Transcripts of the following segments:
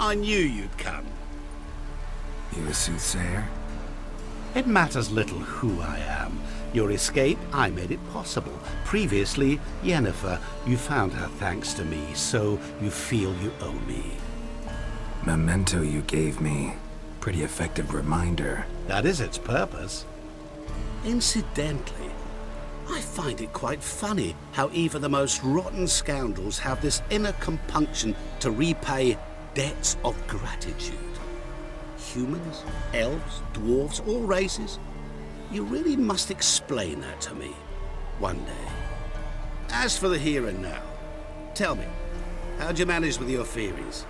I knew you'd come. You a soothsayer? It matters little who I am. Your escape, I made it possible. Previously, Yennefer, you found her thanks to me, so you feel you owe me. Memento you gave me. Pretty effective reminder. That is its purpose. Incidentally, I find it quite funny how even the most rotten scoundrels have this inner compunction to repay debts of gratitude. Humans, elves, dwarves, all races. You really must explain that to me one day. As for the here and now, tell me, how'd you manage with your theories?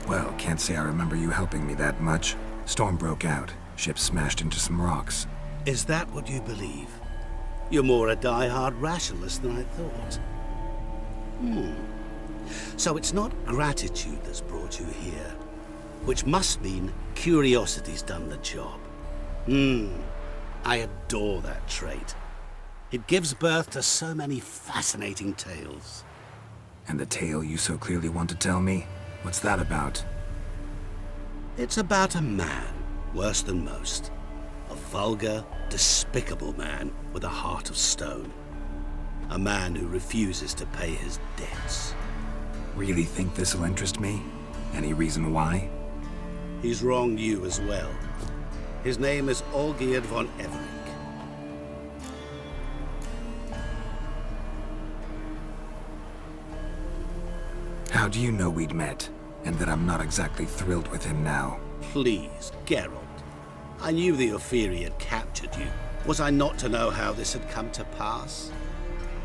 Well, can't say I remember you helping me that much. Storm broke out. Ship smashed into some rocks. Is that what you believe? You're more a die-hard rationalist than I thought. So it's not gratitude that's brought you here, which must mean curiosity's done the job. I adore that trait. It gives birth to so many fascinating tales. And the tale you so clearly want to tell me? What's that about? It's about a man, worse than most. A vulgar, despicable man with a heart of stone. A man who refuses to pay his debts. Really think this'll interest me? Any reason why? He's wronged you as well. His name is Olgierd von Everec. How do you know we'd met? And that I'm not exactly thrilled with him now? Please, Geralt. I knew the Ophiri had captured you. Was I not to know how this had come to pass?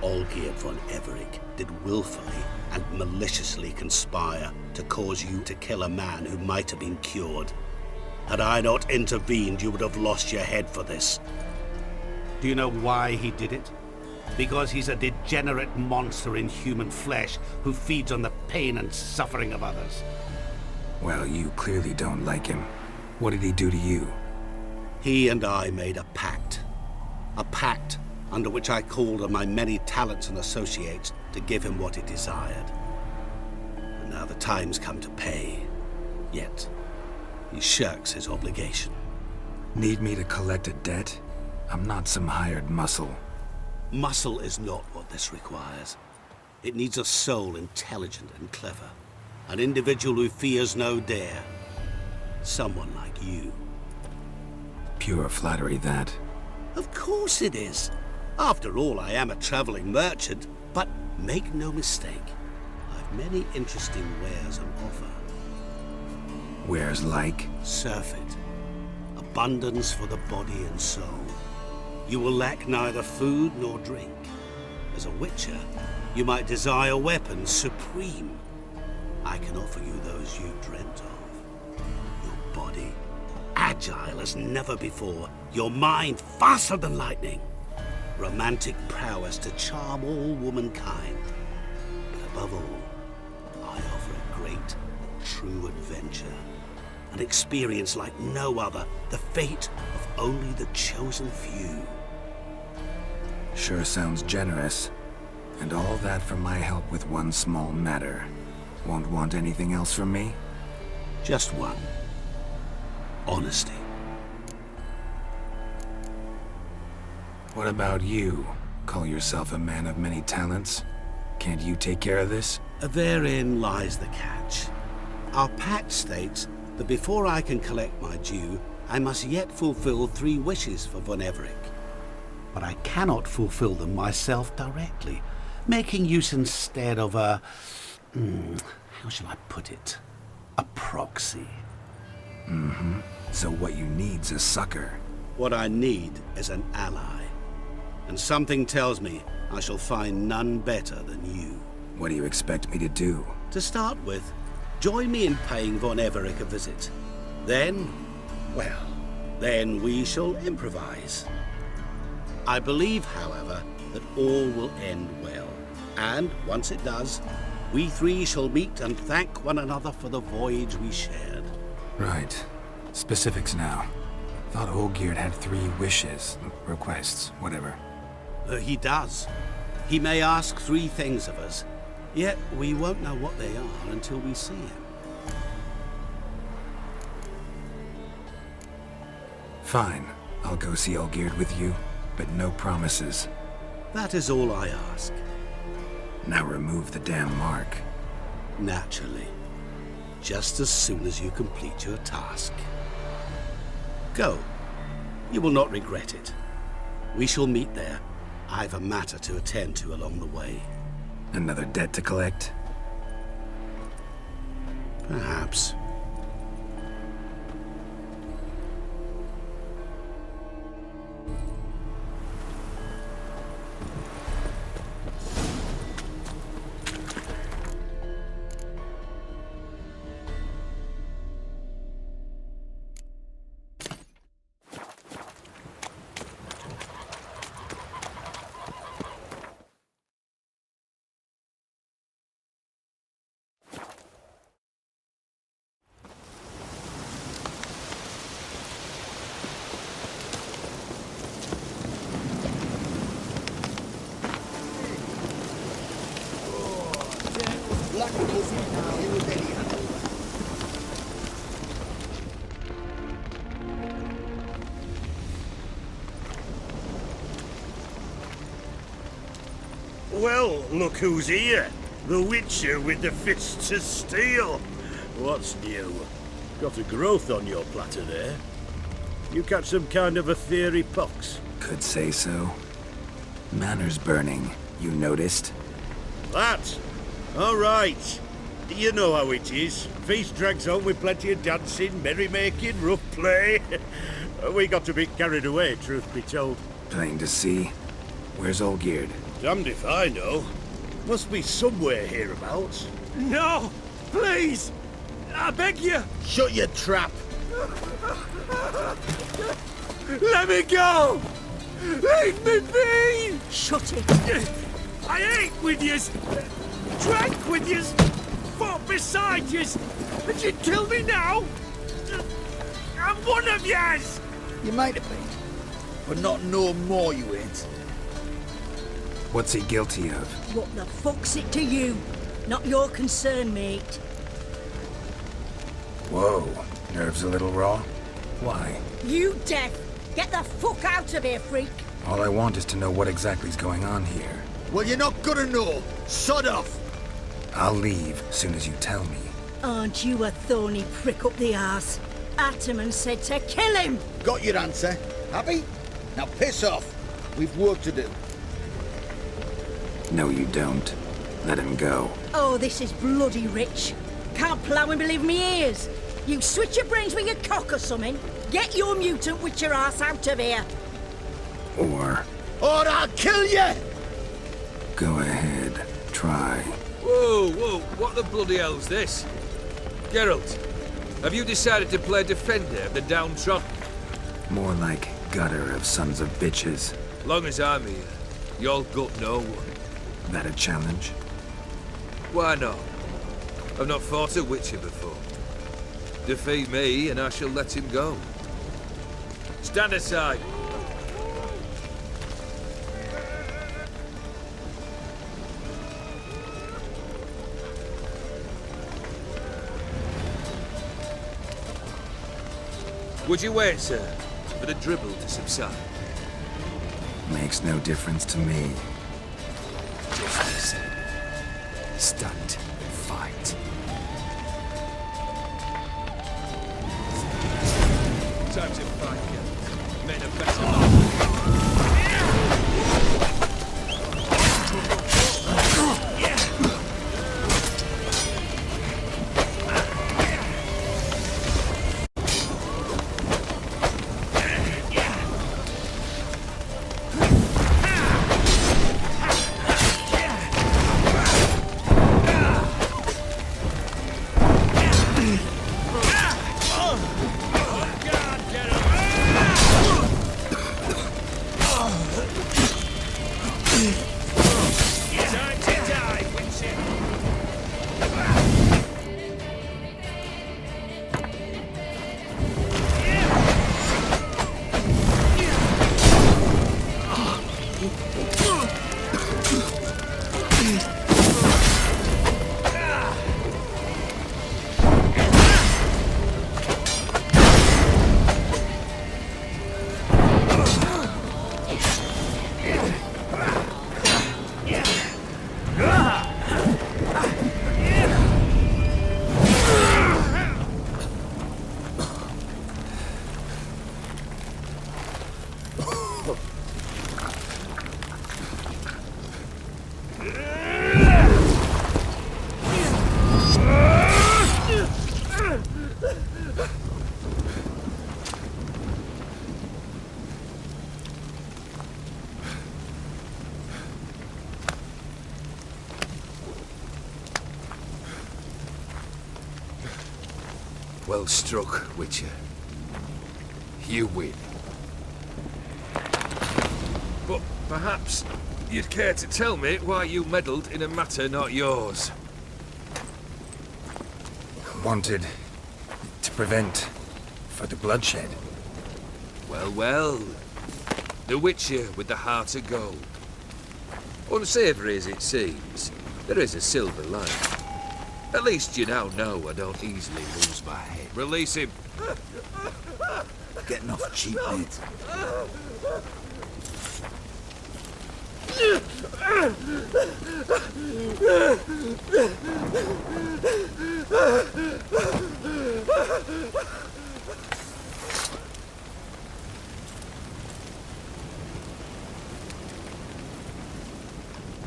Olgierd von Everec did willfully and maliciously conspire to cause you to kill a man who might have been cured. Had I not intervened, you would have lost your head for this. Do you know why he did it? Because he's a degenerate monster in human flesh who feeds on the pain and suffering of others. Well, you clearly don't like him. What did he do to you? He and I made a pact. A pact under which I called on my many talents and associates to give him what he desired. And now the time's come to pay. Yet, he shirks his obligation. Need me to collect a debt? I'm not some hired muscle. Muscle is not what this requires. It needs a soul intelligent and clever. An individual who fears no dare. Someone like you. Pure flattery, that. Of course it is. After all, I am a traveling merchant. But make no mistake, I've many interesting wares on offer. Wares like? Surfeit. Abundance for the body and soul. You will lack neither food nor drink. As a witcher, you might desire weapons supreme. I can offer you those you dreamt of. Your body, agile as never before. Your mind, faster than lightning. Romantic prowess to charm all womankind. But above all, I offer a great, true adventure. An experience like no other. The fate of only the chosen few. Sure sounds generous. And all that for my help with one small matter. Won't want anything else from me? Just one. Honesty. What about you? Call yourself a man of many talents? Can't you take care of this? Therein lies the catch. Our pact states that before I can collect my due, I must yet fulfill 3 wishes for von Everec. But I cannot fulfill them myself directly, making use instead of a... how shall I put it? A proxy. So what you need's a sucker. What I need is an ally. And something tells me I shall find none better than you. What do you expect me to do? To start with, join me in paying von Everec a visit. Then, well, then we shall improvise. I believe, however, that all will end well. And once it does, we 3 shall meet and thank one another for the voyage we shared. Right. Specifics now. Thought Olgierd had 3 wishes, requests, whatever. He does. He may ask 3 things of us, yet we won't know what they are until we see him. Fine. I'll go see Olgierd with you, but no promises. That is all I ask. Now remove the damn mark. Naturally. Just as soon as you complete your task. Go. You will not regret it. We shall meet there. I've a matter to attend to along the way. Another debt to collect? Perhaps. Well, look who's here. The Witcher with the fists of steel. What's new? Got a growth on your platter there. You catch some kind of a theory pox? Could say so. Manor's burning. You noticed? That? All right. You know how it is. Feast drags on with plenty of dancing, merrymaking, rough play. We got a bit carried away, truth be told. Plain to see. Where's Olgierd? Damned if I know. Must be somewhere hereabouts. No! Please! I beg you! Shut your trap! Let me go! Leave me be! Shut it! I ate with yous! Drank with yous! Fought beside yous! And you kill me now? I'm one of yous! You might have been, but not no more you ain't. What's he guilty of? What the fuck's it to you? Not your concern, mate. Whoa. Nerves a little raw? Why? You deaf! Get the fuck out of here, freak! All I want is to know what exactly is going on here. Well, you're not gonna know. Sod off! I'll leave soon as you tell me. Aren't you a thorny prick up the arse? Ataman said to kill him! Got your answer. Happy? Now piss off. We've work to do. No, you don't. Let him go. Oh, this is bloody rich. Can't plough and believe me ears. You switch your brains with your cock or something. Get your mutant witcher ass out of here. Or I'll kill you! go ahead. Try. Whoa, what the bloody hell's this? Geralt, have you decided to play defender of the downtrodden? More like gutter of sons of bitches. Long as I'm here, you'll gut no one. That a challenge? Why not? I've not fought a witcher before. Defeat me and I shall let him go. Stand aside. Would you wait, sir, for the dribble to subside? Makes no difference to me. Just listen. Stand, fight. Time to fight, Geralt. Men are better off. Well struck, Witcher. You win. But perhaps you'd care to tell me why you meddled in a matter not yours. Wanted to prevent further bloodshed. Well, well. The Witcher with the heart of gold. Unsavoury as it seems, there is a silver lining. At least you now know I don't easily lose my head. Release him. Getting off cheap, mate.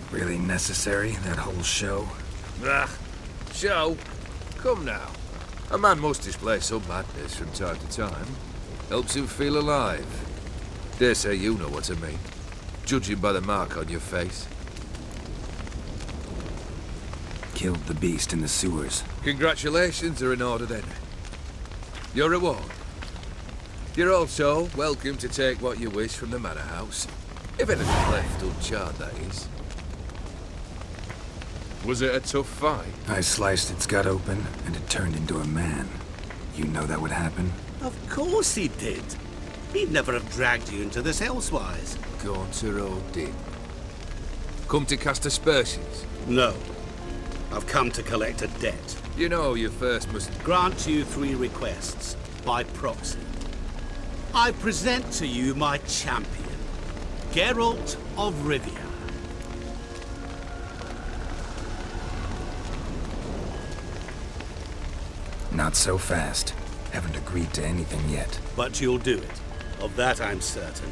Really necessary, that whole show? Ah, show? Come now. A man must display some madness from time to time. Helps him feel alive. Dare say you know what I mean. Judging by the mark on your face. Killed the beast in the sewers. Congratulations are in order then. Your reward. You're also welcome to take what you wish from the manor house. If anything left uncharred, that is. Was it a tough fight? I sliced its gut open, and it turned into a man. You know that would happen? Of course he did. He'd never have dragged you into this elsewise. Gauntero did. Come to cast aspersions. No. I've come to collect a debt. You know you first must... Grant you 3 requests, by proxy. I present to you my champion, Geralt of Rivia. Not so fast. Haven't agreed to anything yet. But you'll do it. Of that I'm certain.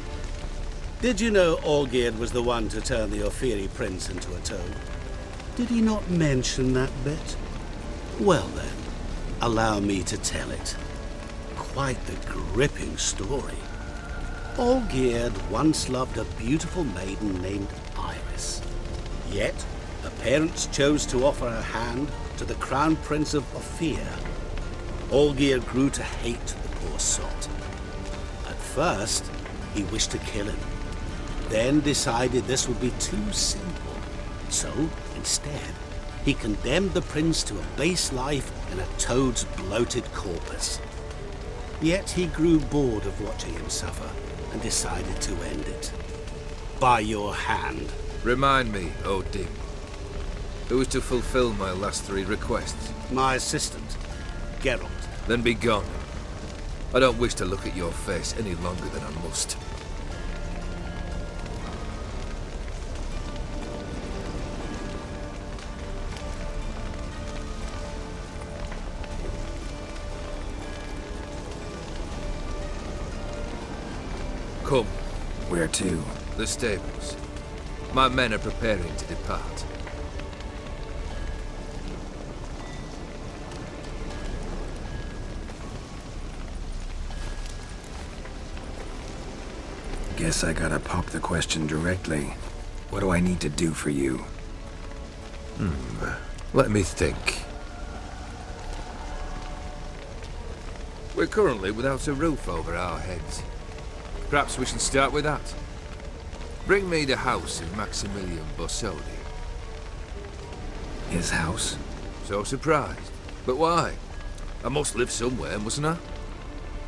Did you know Olgierd was the one to turn the Ophiri prince into a toad? Did he not mention that bit? Well then, allow me to tell it. Quite the gripping story. Olgierd once loved a beautiful maiden named Iris. Yet, her parents chose to offer her hand to the Crown Prince of Ophir. Olgierd grew to hate the poor sot. At first, he wished to kill him. Then decided this would be too simple. So, instead, he condemned the prince to a base life in a toad's bloated corpus. Yet he grew bored of watching him suffer and decided to end it. By your hand. Remind me, O Dim. Who is to fulfill my last 3 requests? My assistant, Geralt. Then be gone. I don't wish to look at your face any longer than I must. Come. Where to? The stables. My men are preparing to depart. Guess I gotta pop the question directly. What do I need to do for you? Let me think. We're currently without a roof over our heads. Perhaps we should start with that. Bring me the house of Maximilian Bossodi. His house? So surprised. But why? I must live somewhere, mustn't I?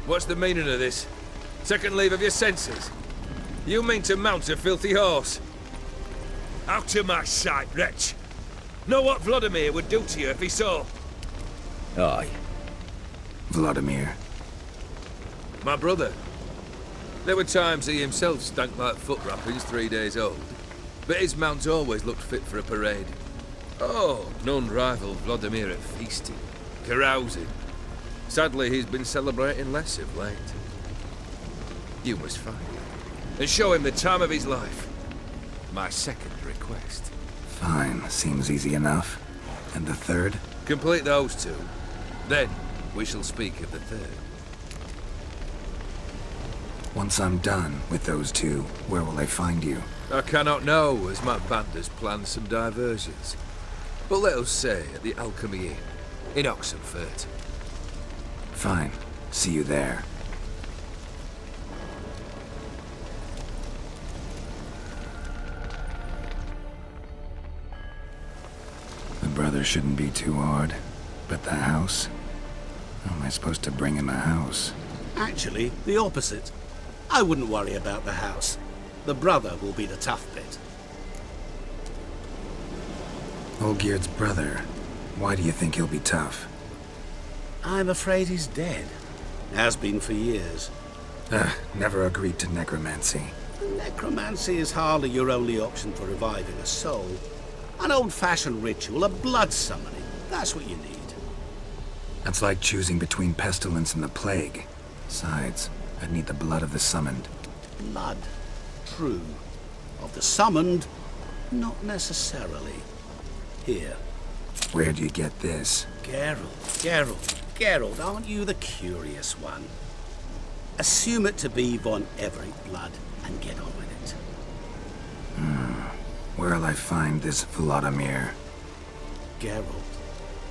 What's the meaning of this? Second leave of your senses? You mean to mount a filthy horse? Out of my sight, wretch! Know what Vladimir would do to you if he saw? Aye. Vladimir. My brother. There were times he himself stank like foot wrappings 3 days old, but his mount always looked fit for a parade. Oh, none rival Vladimir at feasting, carousing. Sadly, he's been celebrating less of late. You must find him, and show him the time of his life. My second request. Fine, seems easy enough. And the third? Complete those 2. Then, we shall speak of the third. Once I'm done with those two, where will I find you? I cannot know, as my band has planned some diversions. But let us say at the Alchemy Inn, in Oxenfurt. Fine. See you there. The brother shouldn't be too hard. But the house? How am I supposed to bring him a house? Actually, the opposite. I wouldn't worry about the house. The brother will be the tough bit. Olgierd's brother. Why do you think he'll be tough? I'm afraid he's dead. Has been for years. Never agreed to necromancy. Necromancy is hardly your only option for reviving a soul. An old-fashioned ritual, a blood summoning. That's what you need. That's like choosing between pestilence and the plague. Besides, I'd need the blood of the summoned. Blood. True. Of the summoned, not necessarily. Here. Where do you get this? Geralt, aren't you the curious one? Assume it to be von Everett blood and get on with it. Where'll I find this Vladimir? Geralt,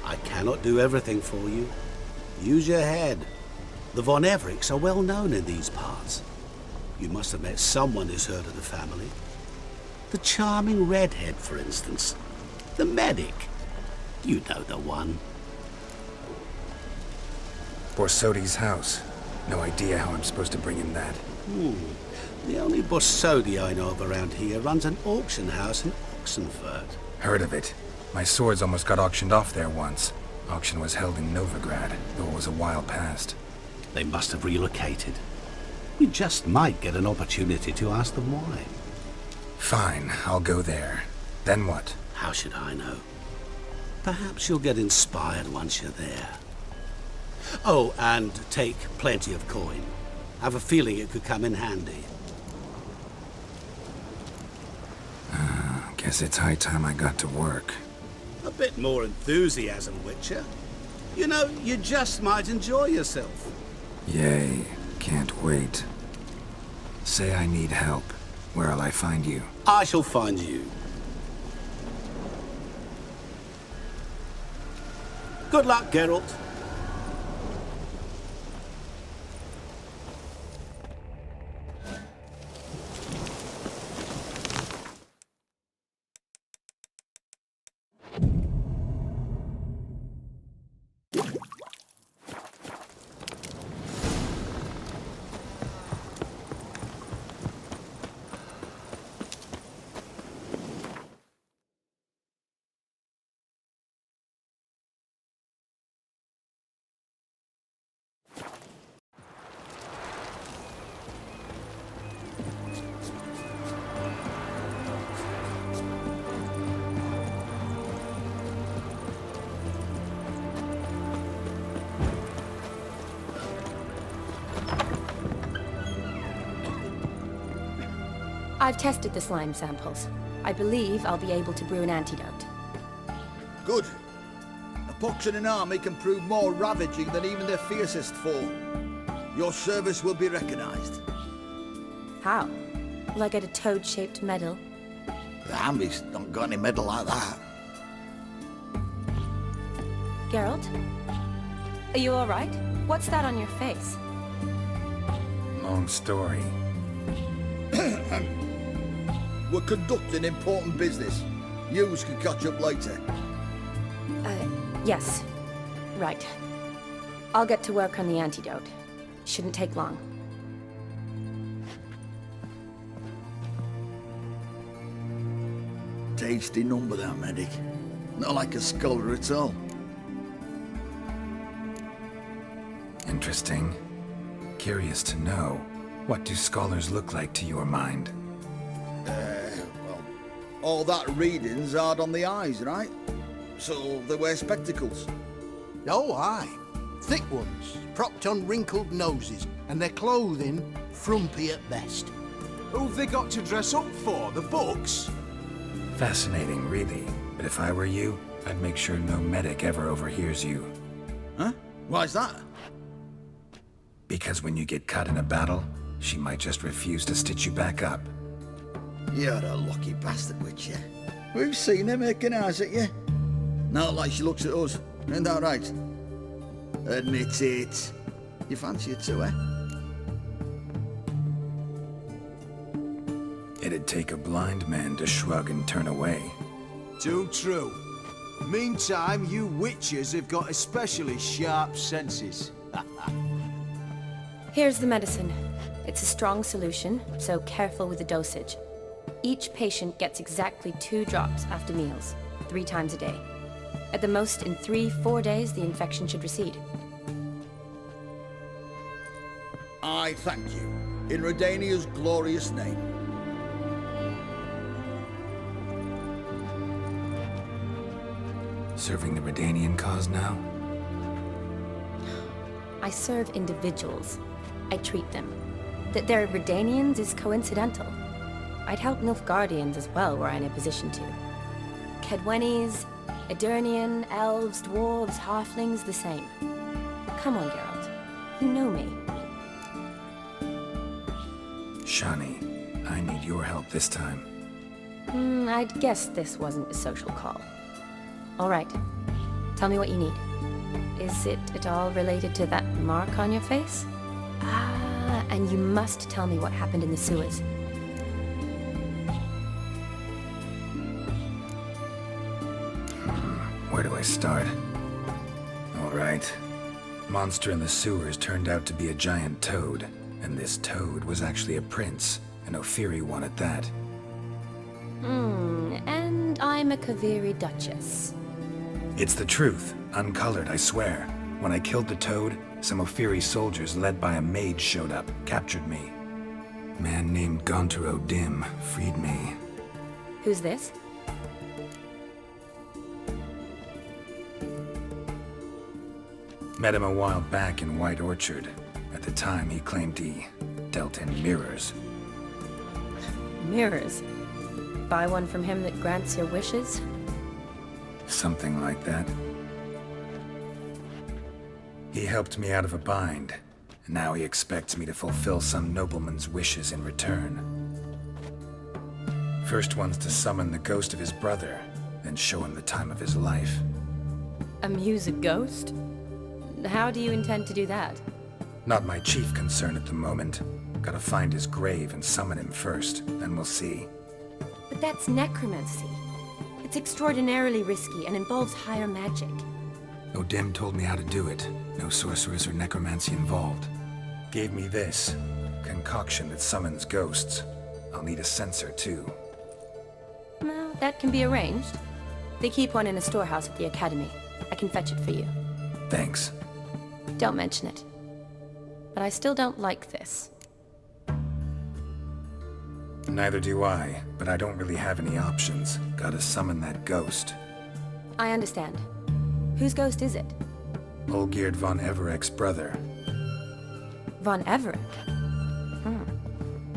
I cannot do everything for you. Use your head. The von Evericks are well known in these parts. You must have met someone who's heard of the family. The charming redhead, for instance. The medic. You know the one. Borsodi's house. No idea how I'm supposed to bring him that. The only Borsodi I know of around here runs an auction house in Oxenfurt. Heard of it. My swords almost got auctioned off there once. Auction was held in Novigrad, though it was a while past. They must have relocated. We just might get an opportunity to ask them why. Fine, I'll go there. Then what? How should I know? Perhaps you'll get inspired once you're there. Oh, and take plenty of coin. Have a feeling it could come in handy. Guess it's high time I got to work. A bit more enthusiasm, Witcher. You know, you just might enjoy yourself. Yay, can't wait. Say I need help. Where'll I find you? I shall find you. Good luck, Geralt. I've tested the slime samples. I believe I'll be able to brew an antidote. Good. A pox in an army can prove more ravaging than even their fiercest foe. Your service will be recognized. How? Will I get a toad-shaped medal? The army's not got any medal like that. Geralt? Are you alright? What's that on your face? Long story. We're conducting important business. Yous can catch up later. Yes. Right. I'll get to work on the antidote. Shouldn't take long. Tasty number, that medic. Not like a scholar at all. Interesting. Curious to know, what do scholars look like to your mind? Well, all that reading's hard on the eyes, right? So they wear spectacles. Oh, aye. Thick ones, propped on wrinkled noses, and their clothing frumpy at best. Who've they got to dress up for? The books? Fascinating, really. But if I were you, I'd make sure no medic ever overhears you. Huh? Why's that? Because when you get cut in a battle, she might just refuse to stitch you back up. You're a lucky bastard, Witcher. We've seen her making eyes at you. Not like she looks at us. Ain't that right? Admit it. You fancy her too, eh? It'd take a blind man to shrug and turn away. Too true. Meantime, you witches have got especially sharp senses. Here's the medicine. It's a strong solution, so careful with the dosage. Each patient gets exactly 2 drops after meals, 3 times a day. At the most, in 3-4 days, the infection should recede. I thank you. In Redania's glorious name. Serving the Redanian cause now? I serve individuals. I treat them. That they're Redanians is coincidental. I'd help Nilfgaardians as well were I in a position to. Kedwenis, Edirnian, elves, dwarves, halflings, the same. Come on, Geralt. You know me. Shani, I need your help this time. I'd guess this wasn't a social call. All right. Tell me what you need. Is it at all related to that mark on your face? Ah, and you must tell me what happened in the sewers. Where do I start? All right. Monster in the sewers turned out to be a giant toad, and this toad was actually a prince, an Ophiri one at that. And I'm a Kaviri duchess. It's the truth, uncolored, I swear. When I killed the toad, some Ophiri soldiers led by a mage showed up, captured me. Man named Gontaro Dim freed me. Who's this? Met him a while back in White Orchard. At the time, he claimed he dealt in mirrors. Mirrors. Buy one from him that grants your wishes? Something like that. He helped me out of a bind. Now he expects me to fulfill some nobleman's wishes in return. First one's to summon the ghost of his brother, then show him the time of his life. Amuse a ghost? How do you intend to do that? Not my chief concern at the moment. Gotta find his grave and summon him first, then we'll see. But that's necromancy. It's extraordinarily risky and involves higher magic. Odim told me how to do it. No sorceress or necromancy involved. Gave me this concoction that summons ghosts. I'll need a censer too. Well, that can be arranged. They keep one in a storehouse at the academy. I can fetch it for you. Thanks. Don't mention it. But I still don't like this. Neither do I, but I don't really have any options. Gotta summon that ghost. I understand. Whose ghost is it? Olgierd von Everek's brother. Von Everek?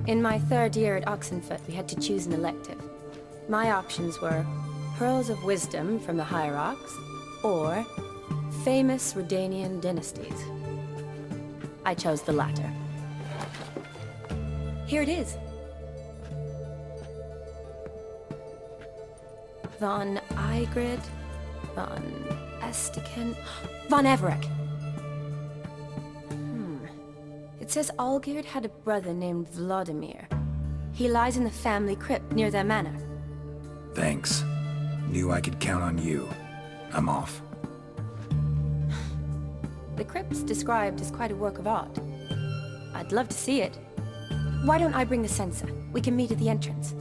In my 3rd year at Oxenfoot, we had to choose an elective. My options were Pearls of Wisdom from the Hierarchs, or famous Redanian dynasties. I chose the latter. Here it is. Von Igrid, Von Estiken, Von Everek. It says Olgierd had a brother named Vladimir. He lies in the family crypt near their manor. Thanks. Knew I could count on you. I'm off. The crypt's described as quite a work of art. I'd love to see it. Why don't I bring the censer? We can meet at the entrance.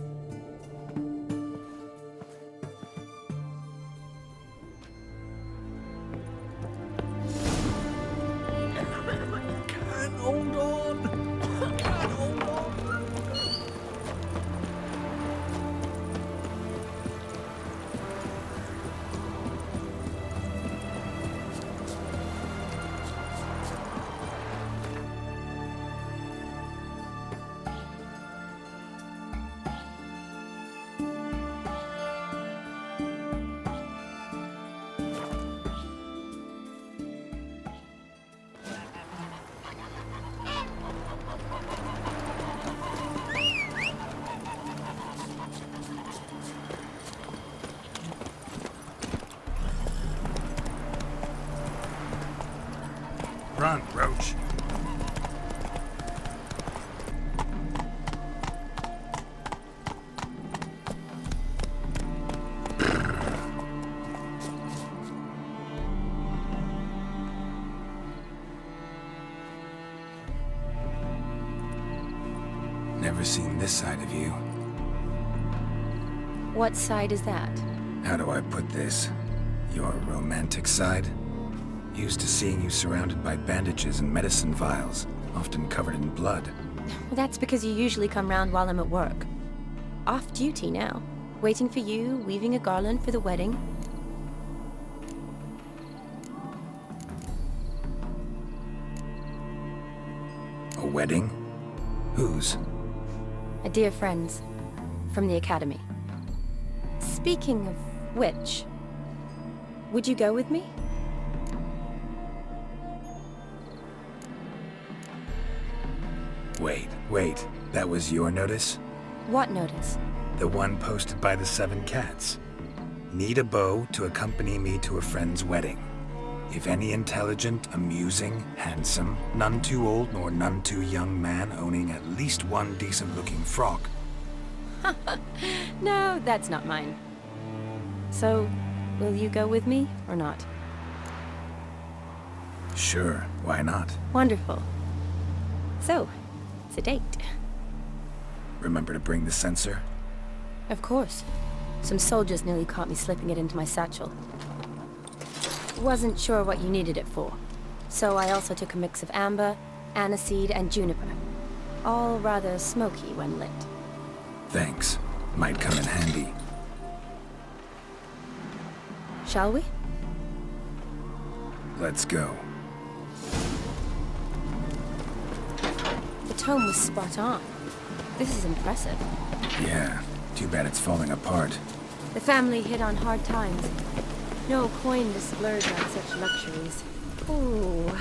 Run, Roach. Never seen this side of you. What side is that? How do I put this? Your romantic side? Used to seeing you surrounded by bandages and medicine vials, often covered in blood. Well, that's because you usually come round while I'm at work. Off duty now. Waiting for you, weaving a garland for the wedding. A wedding? Whose? A dear friend's. From the academy. Speaking of which, would you go with me? Wait. That was your notice? What notice? The one posted by the 7 cats. Need a beau to accompany me to a friend's wedding. If any intelligent, amusing, handsome, none too old nor none too young man owning at least one decent-looking frock. No, that's not mine. So, will you go with me or not? Sure, why not? Wonderful. So, it's a date. Remember to bring the censer? Of course. Some soldiers nearly caught me slipping it into my satchel. Wasn't sure what you needed it for, so I also took a mix of amber, aniseed, and juniper. All rather smoky when lit. Thanks. Might come in handy. Shall we? Let's go. The tome was spot on. This is impressive. Yeah, too bad it's falling apart. The family hit on hard times. No coin to splurge on such luxuries. Ooh,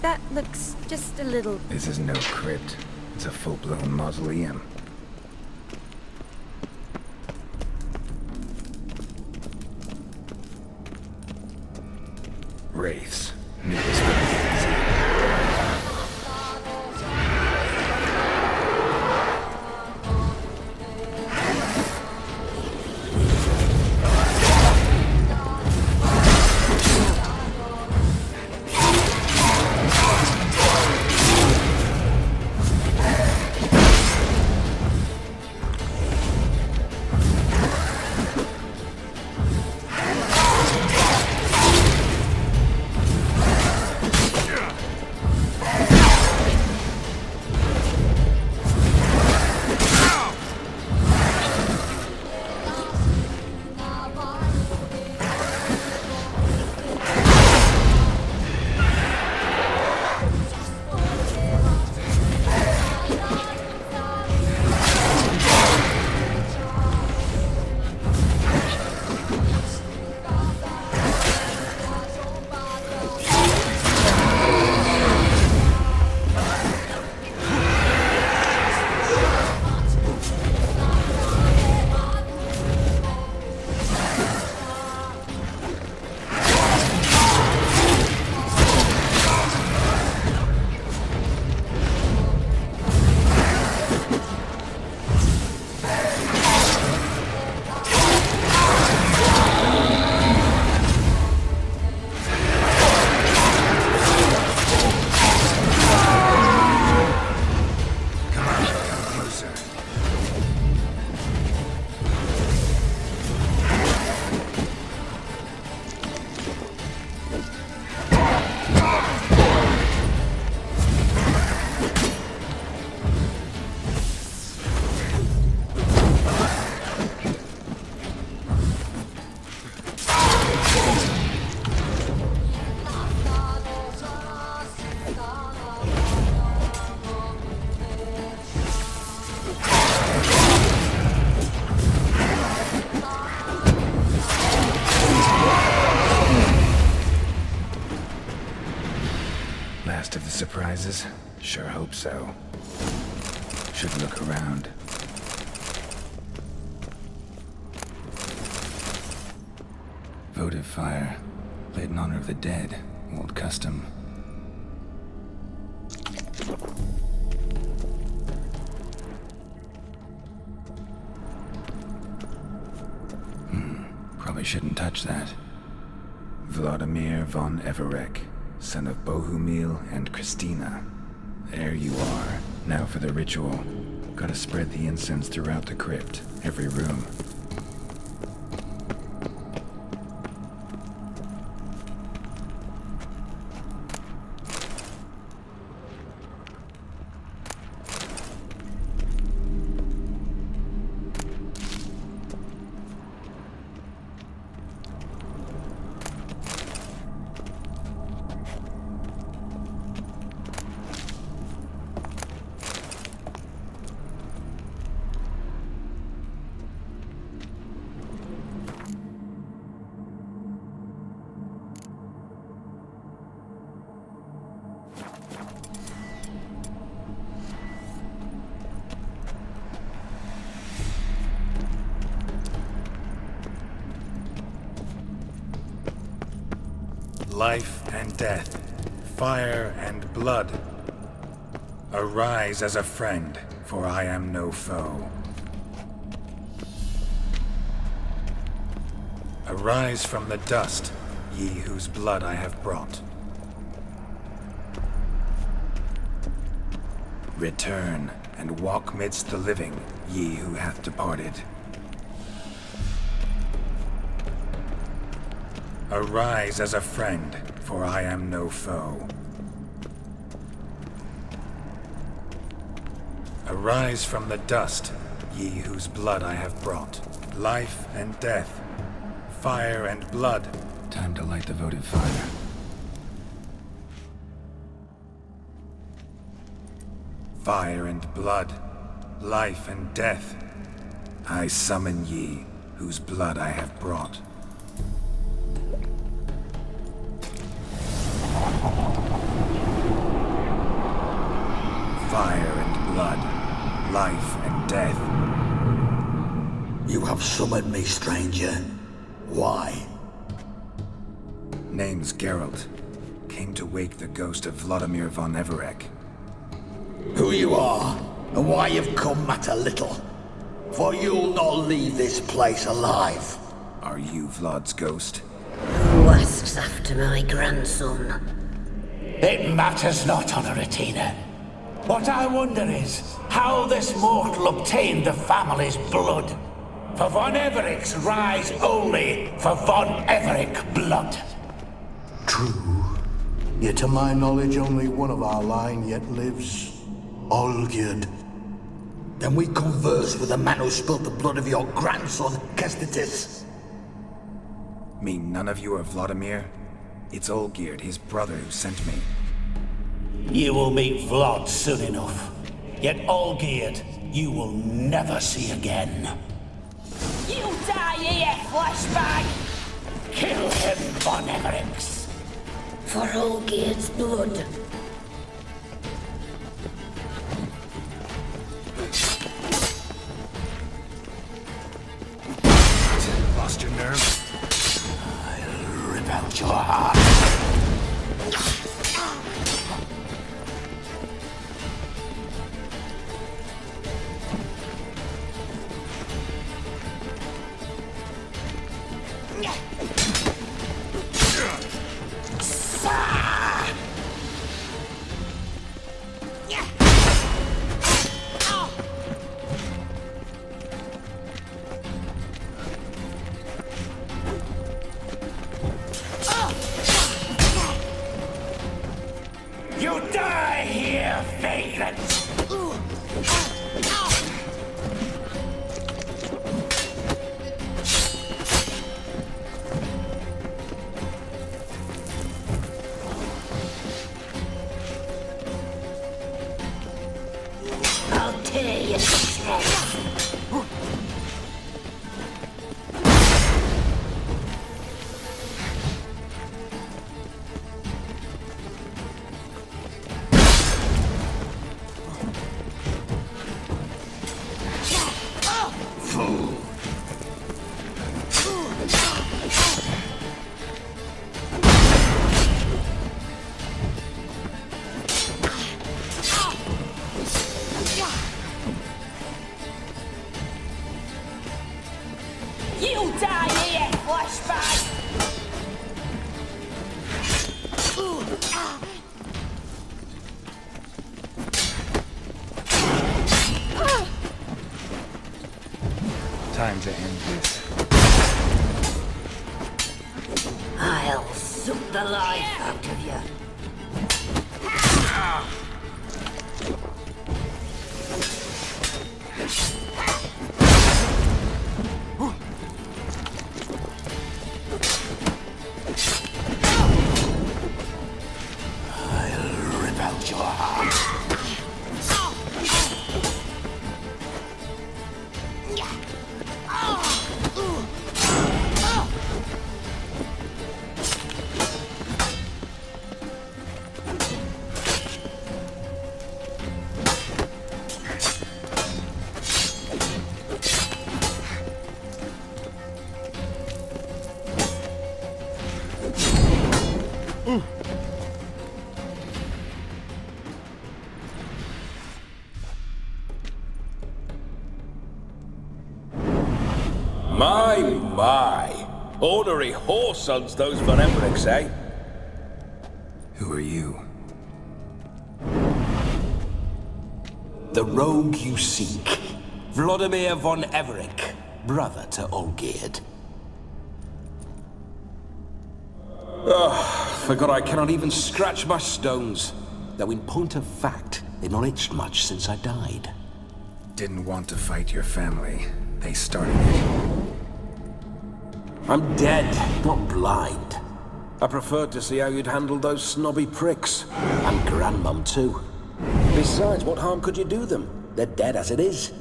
that looks just a little... This is no crypt. It's a full-blown mausoleum. Wraiths. Knew this would be easy. Last of the surprises? Sure hope so. Should look around. Votive fire. Lit in honor of the dead. Old custom. Probably shouldn't touch that. Vladimir von Everek, son of Bohumil and Christina. There you are. Now for the ritual. Gotta spread the incense throughout the crypt, every room. Life and death, fire and blood. Arise as a friend, for I am no foe. Arise from the dust, ye whose blood I have brought. Return and walk midst the living, ye who hath departed. Arise as a friend, for I am no foe. Arise from the dust, ye whose blood I have brought. Life and death, fire and blood. Time to light the votive fire. Fire and blood, life and death. I summon ye, whose blood I have brought. Fire and blood, life and death. You have summoned me, stranger. Why? Name's Geralt. Came to wake the ghost of Vladimir von Everek. Who you are, and why you've come matter little. For you'll not leave this place alive. Are you Vlad's ghost? Who asks after my grandson? It matters not, Honoratina. What I wonder is how this mortal obtained the family's blood. For von Everek's rise only for von Everek blood. True. Yet to my knowledge, only one of our line yet lives. Olgierd. Then we converse with the man who spilt the blood of your grandson, Kestitis. Mean none of you are Vladimir? It's Olgierd, his brother, who sent me. You will meet Vlad soon enough. Yet Olgierd, you will never see again. You die here, flashbag! Kill him, von Evereks. For Olgierd's blood. Lost your nerve? I'll rip out your heart. You die here, vagrant! I'll tear you to shreds. Time to end this. I'll suck the life out of you. I'll rip out your heart. My. Ornery whoresons, those Von Evericks, eh? Who are you? The rogue you seek. Vladimir von Everik, brother to Olgierd. Forgot I cannot even scratch my stones. Though in point of fact, they've not itched much since I died. Didn't want to fight your family. They started it. I'm dead, not blind. I preferred to see how you'd handle those snobby pricks. And Grandmum, too. Besides, what harm could you do them? They're dead as it is.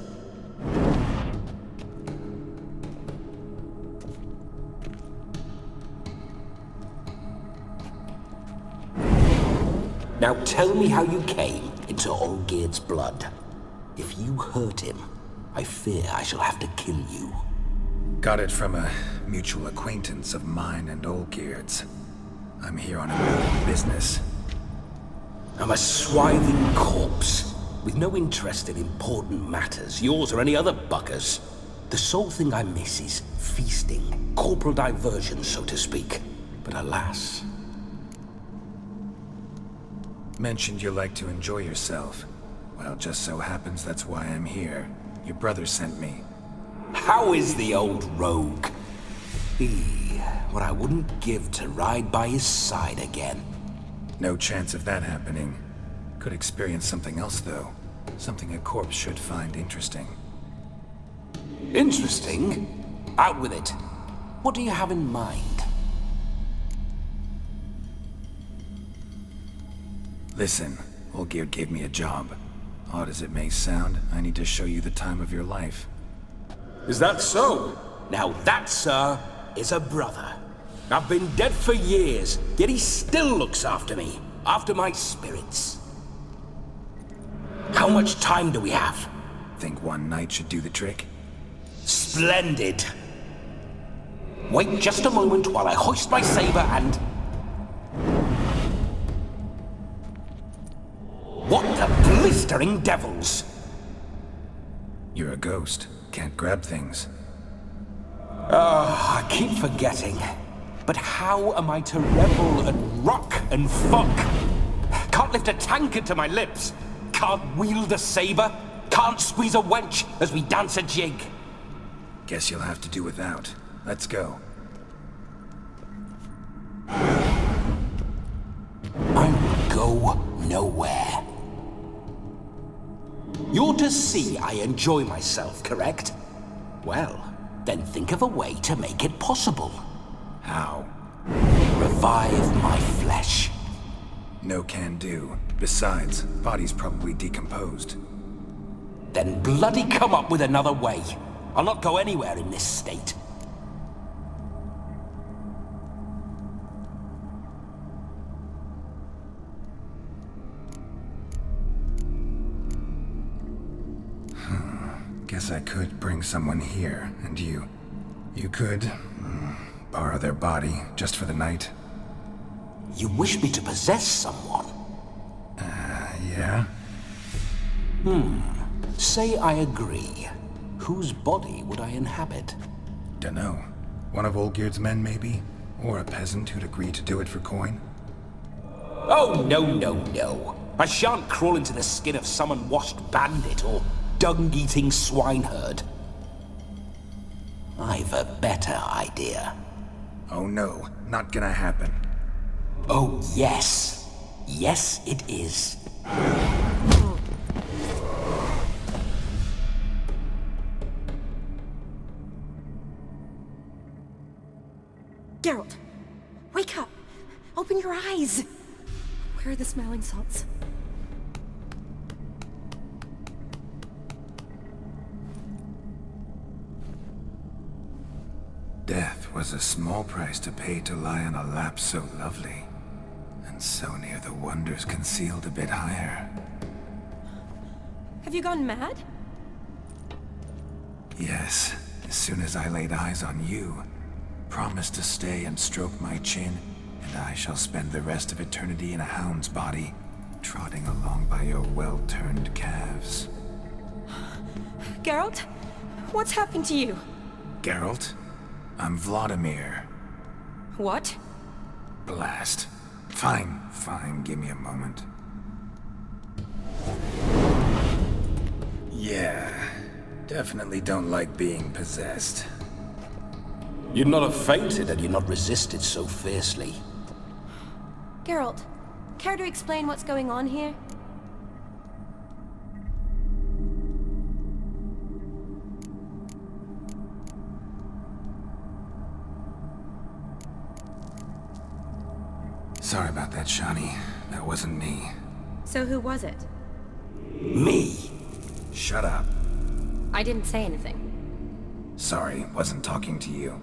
Now tell me how you came into Olgierd's blood. If you hurt him, I fear I shall have to kill you. Got it from a mutual acquaintance of mine and Olgierd's. I'm here on a business. I'm a swithing corpse, with no interest in important matters, yours or any other buggers. The sole thing I miss is feasting, corporal diversion, so to speak. But alas... Mentioned you like to enjoy yourself. Well, just so happens that's why I'm here. Your brother sent me. How is the old rogue? What I wouldn't give to ride by his side again. No chance of that happening. Could experience something else, though. Something a corpse should find interesting. Interesting? Out with it. What do you have in mind? Listen, Olgierd gave me a job. Odd as it may sound, I need to show you the time of your life. Is that so? Now that, sir, is a brother. I've been dead for years, yet he still looks after me, after my spirits. How much time do we have? Think one night should do the trick? Splendid. Wait just a moment while I hoist my saber and... What the blistering devils! You're a ghost. Can't grab things. I keep forgetting. But how am I to revel and rock and fuck? Can't lift a tankard to my lips. Can't wield a saber. Can't squeeze a wench as we dance a jig. Guess you'll have to do without. Let's go. I will go nowhere. You're to see I enjoy myself, correct? Well, then think of a way to make it possible. How? Revive my flesh. No can do. Besides, body's probably decomposed. Then bloody come up with another way. I'll not go anywhere in this state. Guess I could bring someone here, and you could borrow their body just for the night. You wish me to possess someone? Yeah? Say I agree. Whose body would I inhabit? Dunno. One of Olgierd's men, maybe? Or a peasant who'd agree to do it for coin? Oh, no. I shan't crawl into the skin of some unwashed bandit or dung-eating swineherd. I've a better idea. Oh no, not gonna happen. Oh, yes. Yes, it is. Geralt, wake up! Open your eyes! Where are the smelling salts? Death was a small price to pay to lie on a lap so lovely, and so near the wonders concealed a bit higher. Have you gone mad? Yes, as soon as I laid eyes on you, promised to stay and stroke my chin, and I shall spend the rest of eternity in a hound's body, trotting along by your well-turned calves. Geralt? What's happened to you? Geralt? I'm Vladimir. What? Blast. Fine, give me a moment. Yeah, definitely don't like being possessed. You'd not have fainted had you not resisted so fiercely. Geralt, care to explain what's going on here? Sorry about that, Shani. That wasn't me. So who was it? Me? Shut up. I didn't say anything. Sorry, wasn't talking to you.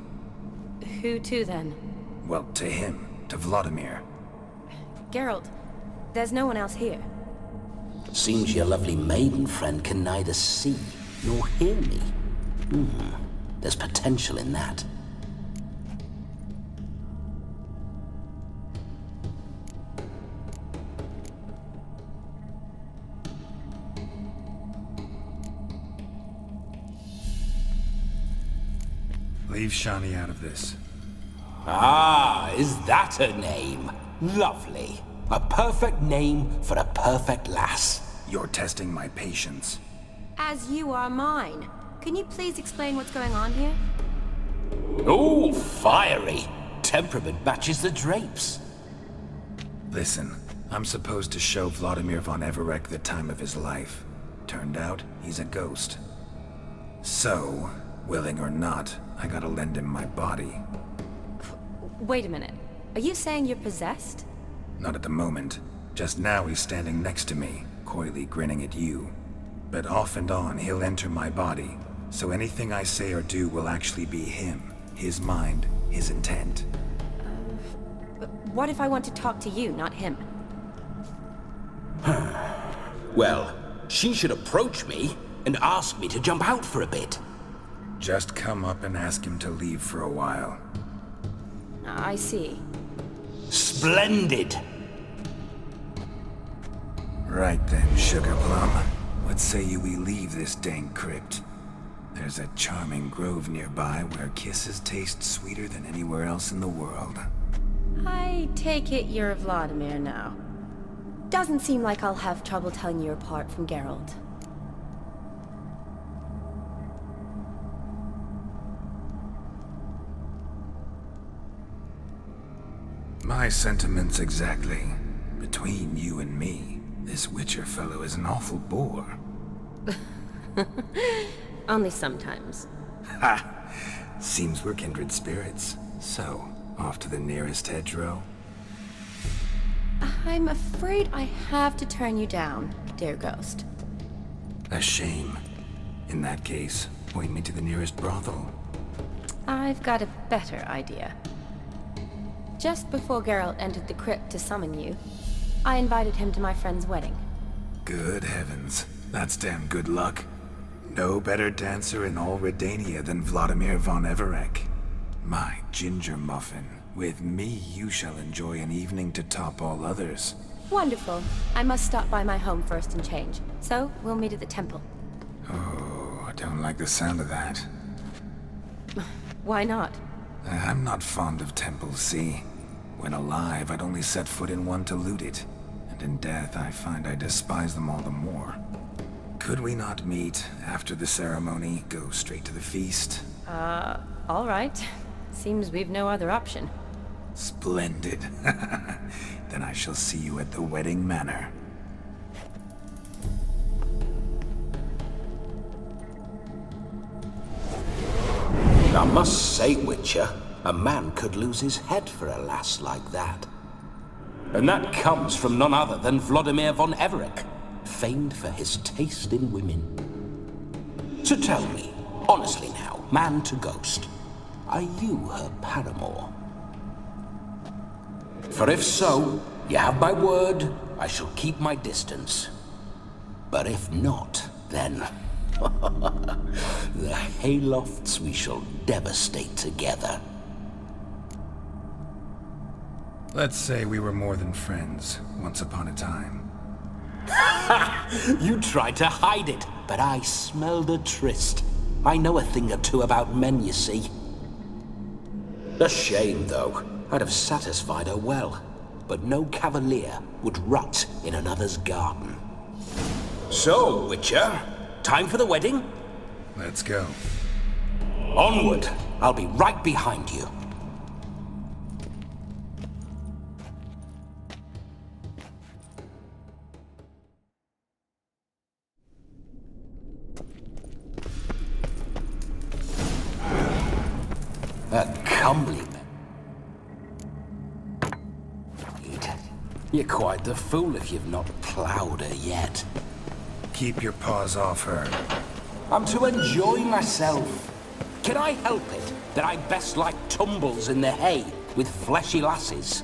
Who to then? Well, to him. To Vladimir. Geralt, there's no one else here. Seems your lovely maiden friend can neither see nor hear me. There's potential in that. Leave Shani out of this. Ah, is that her name? Lovely. A perfect name for a perfect lass. You're testing my patience. As you are mine. Can you please explain what's going on here? Oh, fiery. Temperament matches the drapes. Listen, I'm supposed to show Vladimir von Everec the time of his life. Turned out, he's a ghost. So, willing or not, I gotta lend him my body. Wait a minute. Are you saying you're possessed? Not at the moment. Just now he's standing next to me, coyly grinning at you. But off and on, he'll enter my body. So anything I say or do will actually be him. His mind, his intent. What if I want to talk to you, not him? Well, she should approach me and ask me to jump out for a bit. Just come up and ask him to leave for a while. I see. Splendid! Right then, Sugar Plum. What say you we leave this dank crypt? There's a charming grove nearby where kisses taste sweeter than anywhere else in the world. I take it you're Vladimir now. Doesn't seem like I'll have trouble telling you apart from Geralt. My sentiments exactly. Between you and me, this Witcher fellow is an awful bore. Only sometimes. Ha! Seems we're kindred spirits. So, off to the nearest hedgerow? I'm afraid I have to turn you down, dear ghost. A shame. In that case, point me to the nearest brothel. I've got a better idea. Just before Geralt entered the crypt to summon you, I invited him to my friend's wedding. Good heavens. That's damn good luck. No better dancer in all Redania than Vladimir von Everec. My ginger muffin. With me, you shall enjoy an evening to top all others. Wonderful. I must stop by my home first and change. So, we'll meet at the temple. Oh, I don't like the sound of that. Why not? I'm not fond of temples, see? When alive, I'd only set foot in one to loot it. And in death, I find I despise them all the more. Could we not meet after the ceremony, go straight to the feast? All right. Seems we've no other option. Splendid. Then I shall see you at the wedding manor. I must say, Witcher, a man could lose his head for a lass like that. And that comes from none other than Vladimir von Everec, famed for his taste in women. So tell me, honestly now, man to ghost, are you her paramour? For if so, you have my word, I shall keep my distance. But if not, then... the haylofts we shall devastate together. Let's say we were more than friends, once upon a time. You tried to hide it, but I smelled a tryst. I know a thing or two about men, you see. A shame, though. I'd have satisfied her well, but no cavalier would rot in another's garden. So, Witcher, time for the wedding? Let's go. Onward! I'll be right behind you. A comely... You're quite the fool if you've not ploughed her yet. Keep your paws off her. I'm to enjoy myself. Can I help it that I best like tumbles in the hay with fleshy lasses?